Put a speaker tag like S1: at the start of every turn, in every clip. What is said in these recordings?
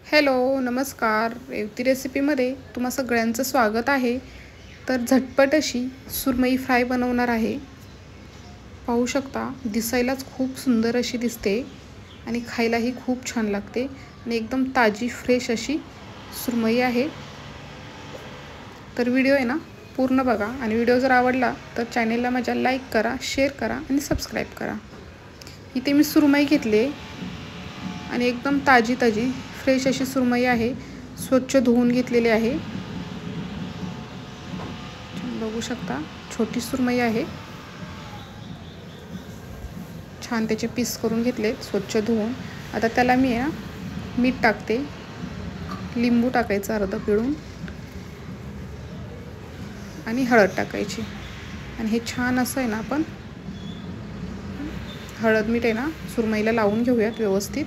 S1: Hello नमस्कार. रेवती रेसिपीमध्ये तुम्हा सगळ्यांचं स्वागत आहे. तर झटपट अशी सुरमई फ्राय बनवणार आहे. पाहू शकता, दिसायलाच खूप सुंदर अशी दिसते आणि खायलाही खूप छान लागते आणि एकदम ताजी फ्रेश अशी सुरमई आहे. तर व्हिडिओ आहे ना पूर्ण बघा आणि व्हिडिओ जर आवडला तर चॅनेलला माझ्या लाईक करा, शेअर करा आणि सबस्क्राईब करा. इथे मी सुरमई घेतली आणि एकदम ताजी फ्रेश अशी सुरमई आहे. स्वच्छ धुवून घेतलेली आहे. बघू शकता, छोटी सुरमई आहे. छान त्याचे पीस करून घेतलेत स्वच्छ धुवून. आता त्याला मी मीठ टाकते, लिंबू टाकायचं अर्धा पिळून आणि हळद टाकायची आणि हे छान असं आहे ना आपण हळद मीठ आहे ना सुरमईला लावून घेऊयात व्यवस्थित.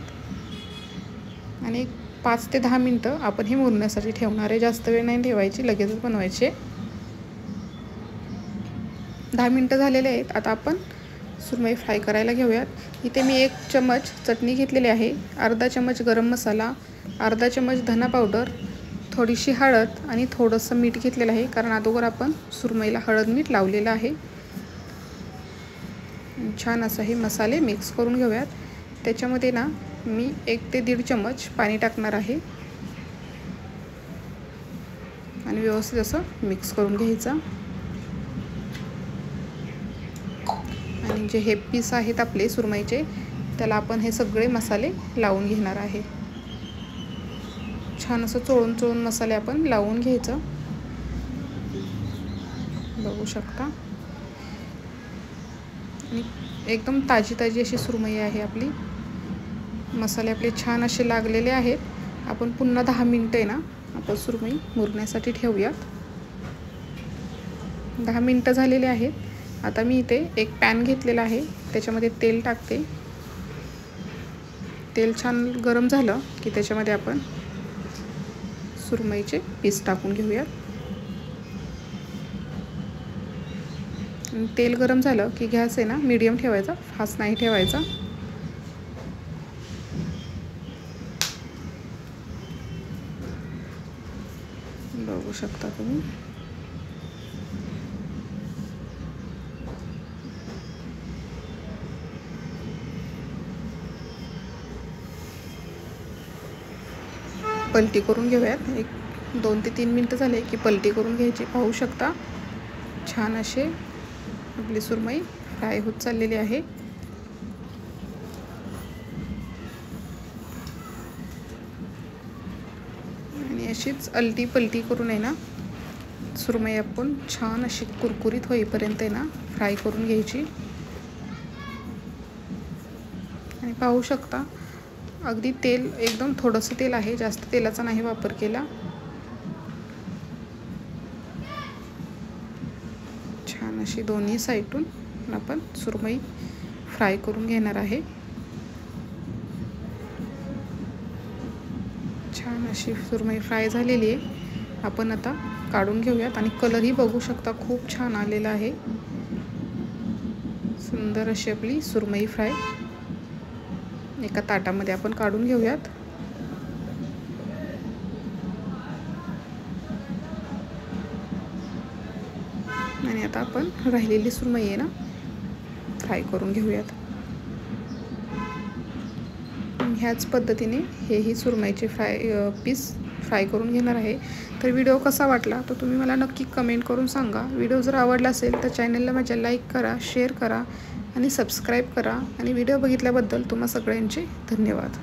S1: आणि 5 ते 10 मिनटं आपण हे मुरण्यासाठी ठेवणार आहे. जास्त वेळ नाही ठेवायची, लगेचच बनवायचे. 10 मिनटं झालेले आहेत. आता आपण सुरमई फ्राय करायला घेऊयात. इथे मी 1 चम्मच चटणी घेतलेली आहे, अर्धा चम्मच गरम मसाला, अर्धा चम्मच धना पावडर, थोडीशी हळद आणि थोडंसं मीठ घेतलेलं आहे, कारण अगोदर आपण सुरमईला हळद मीठ लावलेलं आहे. छान असं हे मसाले मिक्स करून घेऊयात. त्याच्यामध्ये ना मी 1 ते 1.5 चम्मच पाणी टाकणार आहे आणि व्यवस्थित असं मिक्स करून घ्यायचं. आणि जे हे पीस आहेत आपले सुरमईचे, त्याला आपण हे सगळे मसाले लावून घेणार आहे. छान असं चोळून मसाले आपण लावून घ्यायचं. बघू शकता, आणि एकदम ताजी अशी सुरमई आहे आपली. मसाले आपले छान असे लागलेले आहेत. आपण पुन्हा 10 मिनटं आहे ना आपण सुरमई मुरण्यासाठी ठेवूयात. 10 मिनटं झालेले आहेत. आता मी इथे एक पॅन घेतलेला आहे, त्याच्यामध्ये तेल टाकते. तेल छान गरम झालं की त्याच्यामध्ये आपण सुरमईचे पीस टाकून घेऊयात. तेल गरम झालं की गॅस आहे ना मीडियम ठेवायचा, फास्ट नाही ठेवायचा. बघू शकता तुम्ही. पलटी करून घेऊयात. 2 ते 3 मिनटं झाले की पलटी करून घ्यायची. पाहू शकता, छान असे आपली सुरमई फ्राय होत चाललेली आहे. आणि अशीच अलटी पलटी करून आहे ना सुरमई आपण छान अशी कुरकुरीत होईपर्यंत आहे ना फ्राय करून घ्यायची. आणि पाहू शकता, अगदी तेल एकदम थोडंसं तेल आहे, जास्त तेलाचा नाही वापर केला. छान अशी दोन्ही साईडून आपण सुरमई फ्राय करून घेणार आहे. छान अशी सुरमई फ्राय झालेली आहे. आपण आता काढून घेऊयात. आणि कलरही बघू शकता, खूप छान आलेला आहे. सुंदर अशी आपली सुरमई फ्राय एका ताटामध्ये आपण काढून घेऊयात. आणि आता आपण राहिलेली सुरमई आहे ना फ्राय करून घेऊयात. ह्याच पद्धतीने हेही सुरमईचे पीस फ्राय करून घेणार आहे. तर व्हिडिओ कसा वाटला तर तुम्ही मला नक्की कमेंट करून सांगा. व्हिडिओ जर आवडला असेल तर चॅनलला माझ्या लाईक करा, शेअर करा आणि सबस्क्राईब करा. आणि व्हिडिओ बघितल्याबद्दल तुम्हा सगळ्यांचे धन्यवाद.